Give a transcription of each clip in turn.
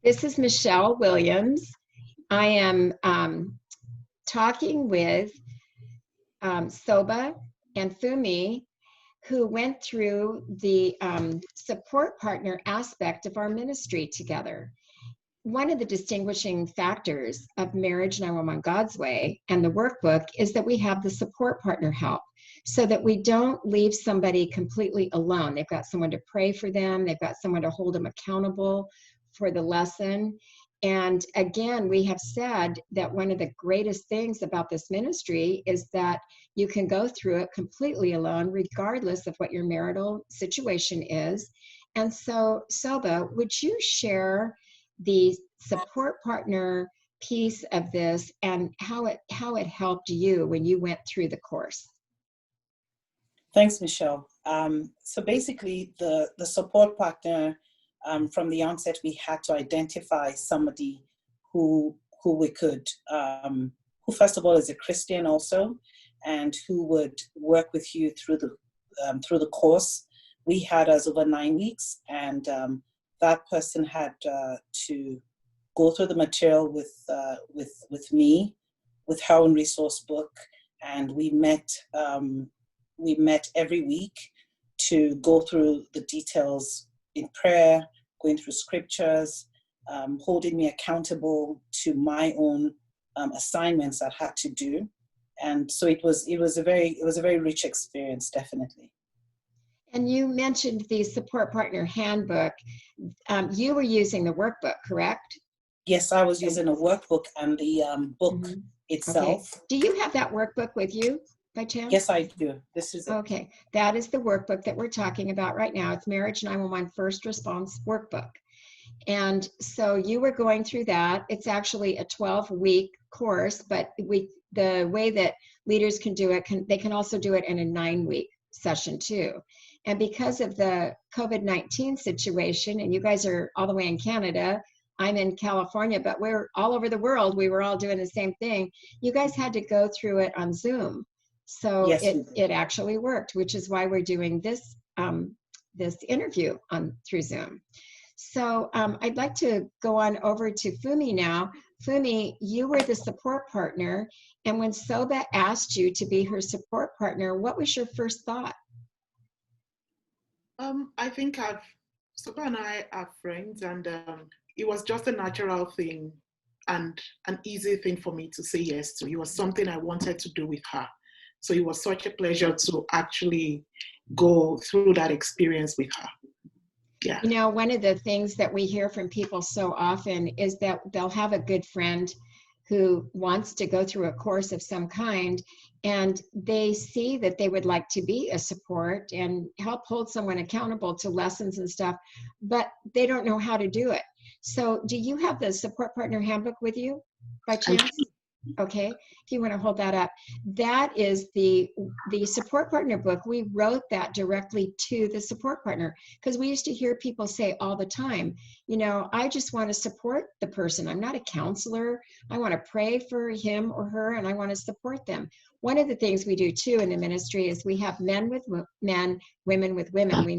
This is Michelle Williams. I am talking with Soba and Funmi, who went through the support partner aspect of our ministry together. One of the distinguishing factors of Marriage 911 God's Way and the workbook is that we have the support partner help so that we don't leave somebody completely alone. They've got someone to pray for them. They've got someone to hold them accountable for the lesson. And again, we have said that one of the greatest things about this ministry is that you can go through it completely alone, regardless of what your marital situation is. And so, Soba, would you share the support partner piece of this and how it helped you when you went through the course? Thanks, Michelle. So basically, the support partner, from the onset, we had to identify somebody who we could, who first of all is a Christian also, and who would work with you through the course. We had us over 9 weeks, and that person had to go through the material with me, with her own resource book, and we met every week to go through the details in prayer, going through scriptures, holding me accountable to my own assignments I had to do, and so it was a very rich experience, definitely. And you mentioned the support partner handbook. You were using the workbook, correct? Yes, I was using a workbook and the book itself. Okay. Do you have that workbook with you by chance? Yes, I do. This is it. Okay. That is the workbook that we're talking about right now. It's Marriage 911 First Response Workbook. And so you were going through that. It's actually a 12-week course, but the way that leaders can do it, they can also do it in a 9-week session too. And because of the COVID-19 situation, and you guys are all the way in Canada, I'm in California, but we're all over the world. We were all doing the same thing. You guys had to go through it on Zoom. So yes, it actually worked, which is why we're doing this interview through Zoom. So I'd like to go on over to Funmi now. Funmi, you were the support partner, and when Soba asked you to be her support partner, what was your first thought? I think Soba and I are friends, and it was just a natural thing and an easy thing for me to say yes to. It was something I wanted to do with her. So it was such a pleasure to actually go through that experience with her. Yeah. You know, one of the things that we hear from people so often is that they'll have a good friend who wants to go through a course of some kind, and they see that they would like to be a support and help hold someone accountable to lessons and stuff, but they don't know how to do it. So do you have the support partner handbook with you by chance? Okay, if you want to hold that up. That is the support partner book. We wrote that directly to the support partner because we used to hear people say all the time, you know, I just want to support the person. I'm not a counselor. I want to pray for him or her, and I want to support them. One of the things we do too in the ministry is we have men with men, women with women. You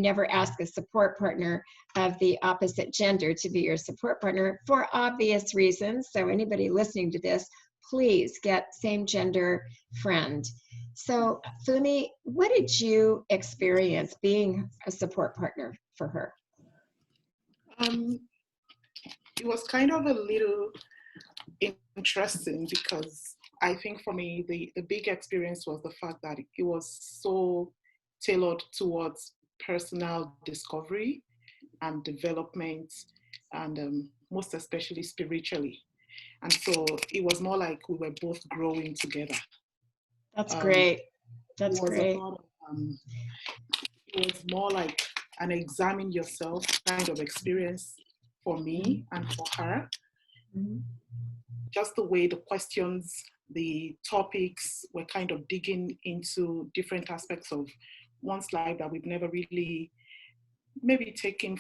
never ask a support partner of the opposite gender to be your support partner for obvious reasons. So anybody listening to this, please get same gender friend. So Funmi, what did you experience being a support partner for her? It was kind of a little interesting because I think for me, the big experience was the fact that it was so tailored towards personal discovery and development, and most especially spiritually. And so it was more like we were both growing together. That's great. That's great. It was more like an examine yourself kind of experience for me and for her. Mm-hmm. Just the way the questions, the topics were kind of digging into different aspects of one's life that we've never really maybe taken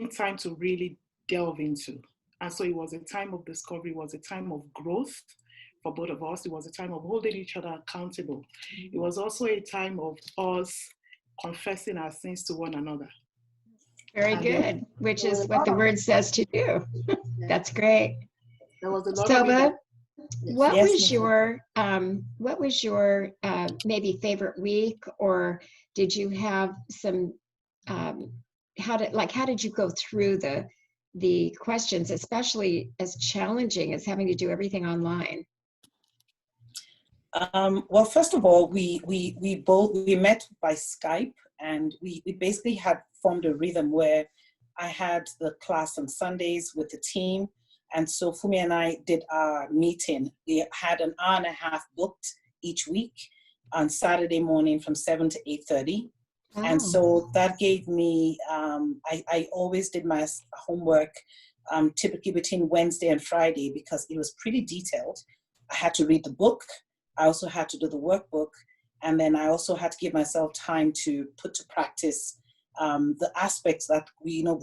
time to really delve into. And so it was a time of discovery, it was a time of growth for both of us. It was a time of holding each other accountable. It was also a time of us confessing our sins to one another. Very And there, good, which there were is a what lot the of, word says to do. yeah, That's great. there was a lot of it. Soba, Yes. Yes, what was your maybe favorite week, or did you have some how did you go through the questions, especially as challenging as having to do everything online? well, first of all, we met by Skype, and we basically had formed a rhythm where I had the class on Sundays with the team, and so Funmi and I did our meeting. We had an hour and a half booked each week on Saturday morning from 7 to 8:30. And Oh, so that gave me, I always did my homework typically between Wednesday and Friday because it was pretty detailed. I had to read the book. I also had to do the workbook. And then I also had to give myself time to put to practice the aspects that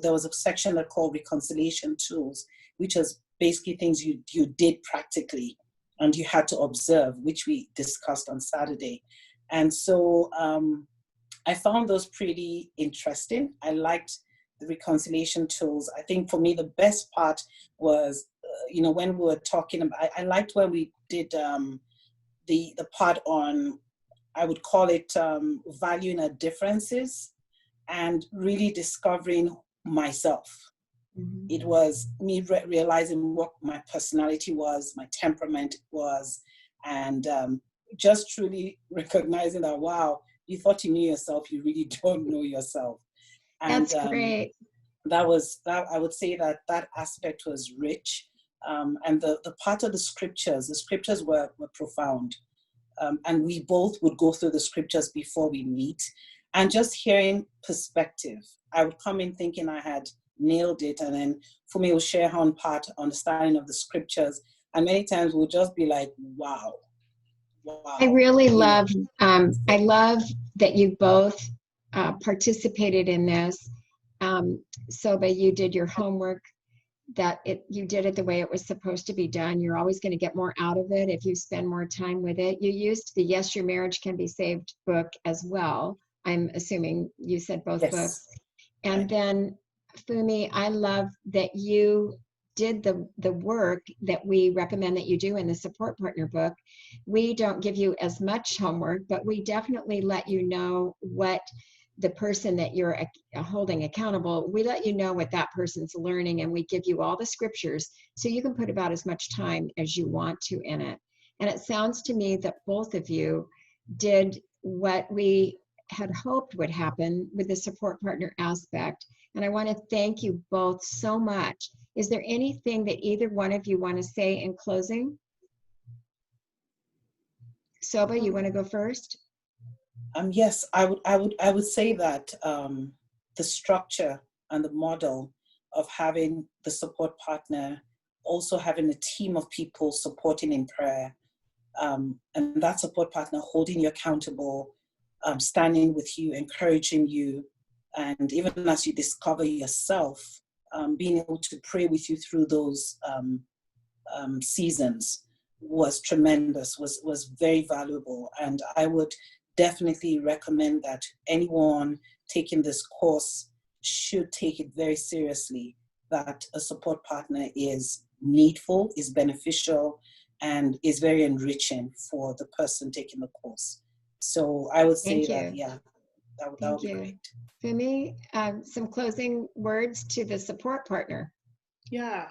there was a section that called reconciliation tools, which was basically things you did practically and you had to observe, which we discussed on Saturday. And so I found those pretty interesting. I liked the reconciliation tools. I think for me, the best part was, when we were talking about, I liked when we did the part on, I would call it valuing our differences and really discovering myself. mhm. It was me realizing what my personality was, my temperament was, and just truly recognizing that, wow, you thought you knew yourself, you really don't know yourself. And That's great. that I would say that aspect was rich. And the part of the scriptures were profound. And we both would go through the scriptures before we meet. And just hearing perspective, I would come in thinking I had nailed it, and then Funmi will share her own part, understanding of the scriptures. And many times we'll just be like, wow. I really You know. love, I love that you both participated in this. Soba, you did your homework, you did it the way it was supposed to be done. You're always going to get more out of it if you spend more time with it. You used the Yes, Your Marriage Can Be Saved book as well. I'm assuming you said both books. Yes. And then Funmi, I love that you did the work that we recommend that you do in the support partner book. We don't give you as much homework, but we definitely let you know what the person that you're holding accountable, we let you know what that person's learning, and we give you all the scriptures so you can put about as much time as you want to in it. And it sounds to me that both of you did what we had hoped would happen with the support partner aspect. And I want to thank you both so much. Is there anything that either one of you want to say in closing? Soba, you want to go first? Yes, I would say that the structure and the model of having the support partner, also having a team of people supporting in prayer, and that support partner holding you accountable, standing with you, encouraging you, and even as you discover yourself, being able to pray with you through those seasons was tremendous, was very valuable. And I would definitely recommend that anyone taking this course should take it very seriously, that a support partner is needful, is beneficial, and is very enriching for the person taking the course. So I would say Thank that, you. yeah, that would Thank be you. great. Funmi, some closing words to the support partner. Yeah,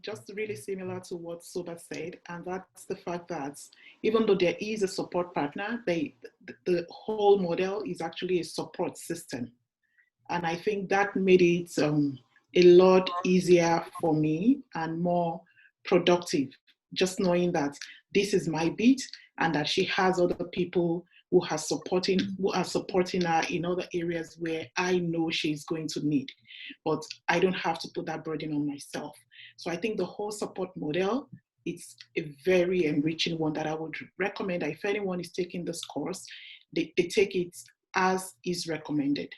just really similar to what Soba said, and that's the fact that even though there is a support partner, the whole model is actually a support system. And I think that made it a lot easier for me and more productive, just knowing that this is my beat and that she has other people who are supporting her in other areas where I know she's going to need. But I don't have to put that burden on myself. So I think the whole support model, it's a very enriching one that I would recommend that if anyone is taking this course, they take it as is recommended.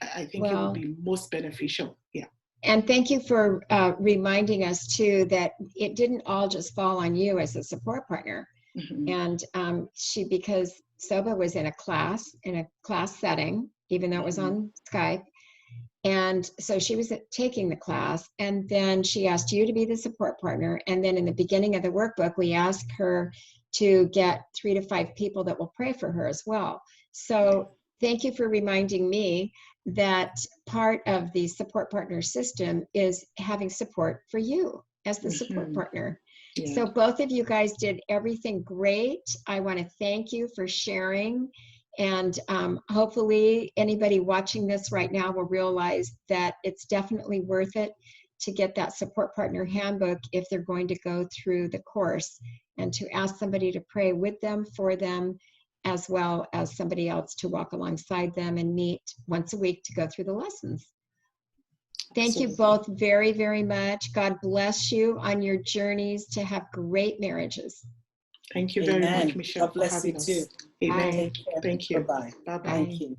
I think it would be most beneficial. Yeah. And thank you for reminding us too that it didn't all just fall on you as a support partner. Mm-hmm. And because Soba was in a class setting, even though it was on Skype, And so she was taking the class, and then she asked you to be the support partner. And then in the beginning of the workbook, we asked her to get 3 to 5 people that will pray for her as well. So thank you for reminding me that part of the support partner system is having support for you as the support partner. Yeah. So both of you guys did everything great. I want to thank you for sharing. And hopefully anybody watching this right now will realize that it's definitely worth it to get that support partner handbook if they're going to go through the course, and to ask somebody to pray with them, for them, as well as somebody else to walk alongside them and meet once a week to go through the lessons. Thank you both very, very much. God bless you on your journeys to have great marriages. Thank you very much, Michelle, God bless for having you too. us. Amen. Bye. Thank you. Bye-bye. Bye-bye. Thank you.